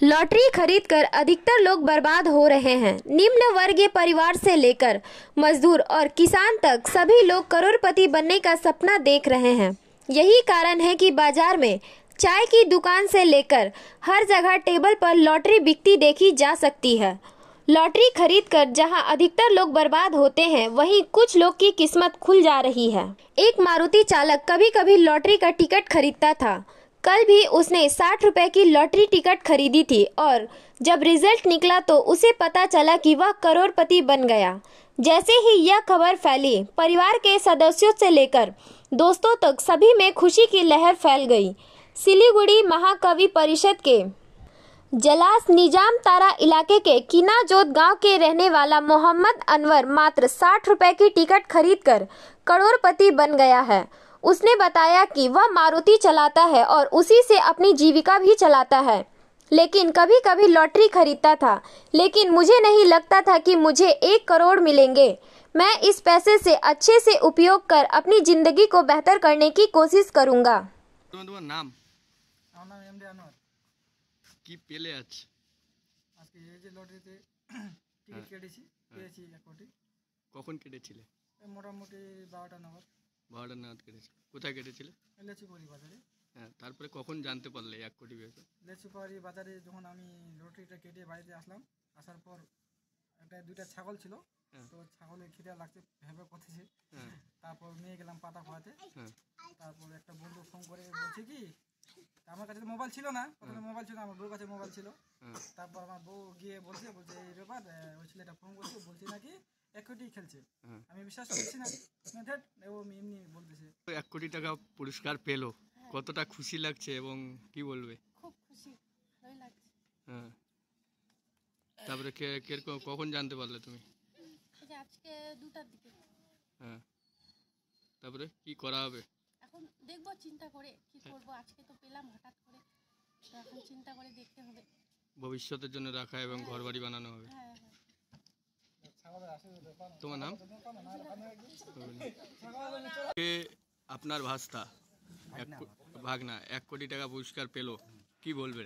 Lottery खरीदकर अधिकतर लोग बर्बाद हो रहे हैं। निम्न वर्गीय परिवार से लेकर मजदूर और किसान तक सभी लोग करोड़पति बनने का सपना देख रहे हैं। यही कारण है कि बाजार में चाय की दुकान से लेकर हर जगह टेबल पर लॉटरी बिकती देखी जा सकती है। लॉटरी खरीदकर जहां अधिकतर लोग बर्बाद होते हैं, वहीं कुछ लोग की किस्मत खुल जा रही है। एक मारुति चालक कभी कभी लॉटरी का टिकट खरीदता था। कल भी उसने 60 रुपए की लॉटरी टिकट खरीदी थी और जब रिजल्ट निकला तो उसे पता चला कि वह करोड़पति बन गया। जैसे ही यह खबर फैली, परिवार के सदस्यों से लेकर दोस्तों तक सभी में खुशी की लहर फैल गई। सिलीगुड़ी महाकवि परिषद के जलास निजाम तारा इलाके के किनाजोत गांव के रहने वाला मोहम्मद अनवर मात्र 60 रुपए की टिकट खरीदकर करोड़पति बन गया है। उसने बताया कि वह मारुति चलाता है और उसी से अपनी जीविका भी चलाता है, लेकिन कभी कभी लॉटरी खरीदता था, लेकिन मुझे नहीं लगता था कि मुझे 1 करोड़ मिलेंगे। मैं इस पैसे से अच्छे से उपयोग कर अपनी जिंदगी को बेहतर करने की कोशिश करूंगा। তোমার নাম? আমার নাম এমডি আনোয়ার। কি পেলে আজ? আজকে এই যে লটারিতে টিকিট কেটেছি, পেয়েছি 1 কোটি। কখন কেটেছিলে? মোটামুটি 12টা নাগাদ। 12টা নাগাদ কেটেছে। কোথায় কেটেছিলে? লেচিপাড়ি বাজারে। হ্যাঁ, তারপরে কখন জানতে পারলে 1 কোটি পেয়েছো? লেচিপাড়ি বাজারে যখন আমি লটারিটা কেটে বাড়িতে আসলাম, আসার পর দুইটা ছাগল ছিল, তো ছাগলের খিদে লাগছে ভেবে করতেছে। তারপর নিয়ে গেলাম পাতা খোয়াতে। তারপর একটা বন্ধু ফোন করে বলছে কি, আমার কাছে তো মোবাইল ছিল না, প্রথমে মোবাইল ছিল, আমার বউর কাছে মোবাইল ছিল। তারপর আমার বউ গিয়ে বলছে এই ব্যাপার, ওই ছেলেটা ফোন করছে, বলছে নাকি 1 কোটি খেলছে। আমি বিশ্বাস করছি না, ও এমনি বলতেছে। 1 কোটি টাকা পুরস্কার পেলো, কতটা খুশি লাগছে এবং কি বলবে? খুব খুশি লাগছে। হ্যাঁ, তারপরে কখন জানতে পারলে তুমি? আজকে 2টার দিকে। হ্যাঁ, তারপরে কি করা হবে? এখন দেখবো চিন্তা করে কি করব। আজকে তো পেলাম হঠাৎ করে, তো এখন চিন্তা করে দেখতে হবে। ভবিষ্যতের জন্য রাখা এবং ঘরবাড়ি বানানো হবে। হ্যাঁ। তোমার নাম? আপনার ভাস্তা ভাগনা 1 কোটি টাকা পুরস্কার পেলো, কি বলবে?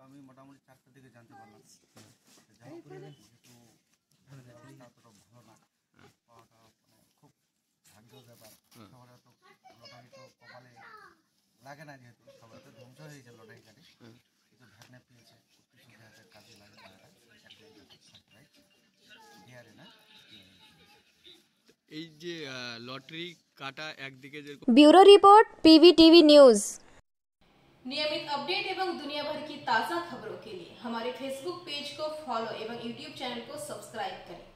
আমি মোটামুটি 4টার দিকে জানতে পারলাম। ভালো না পাওয়াটা, খুব ভাগ্যের ব্যাপার। সবার তো লটারি তো কপালে লাগে না, যেহেতু সবার তো ধ্বংস হয়ে গেছে লটারি কাটে, কিন্তু ভাগনা পেয়েছে, কাজে লাগে না। এই যে লটারি কাটা একদিকে যে। Bureau report PVTV news. नियमित अपडेट एवं दुनिया भर की ताज़ा खबरों के लिए हमारे फेसबुक पेज को फॉलो एवं यूट्यूब चैनल को सब्सक्राइब करें।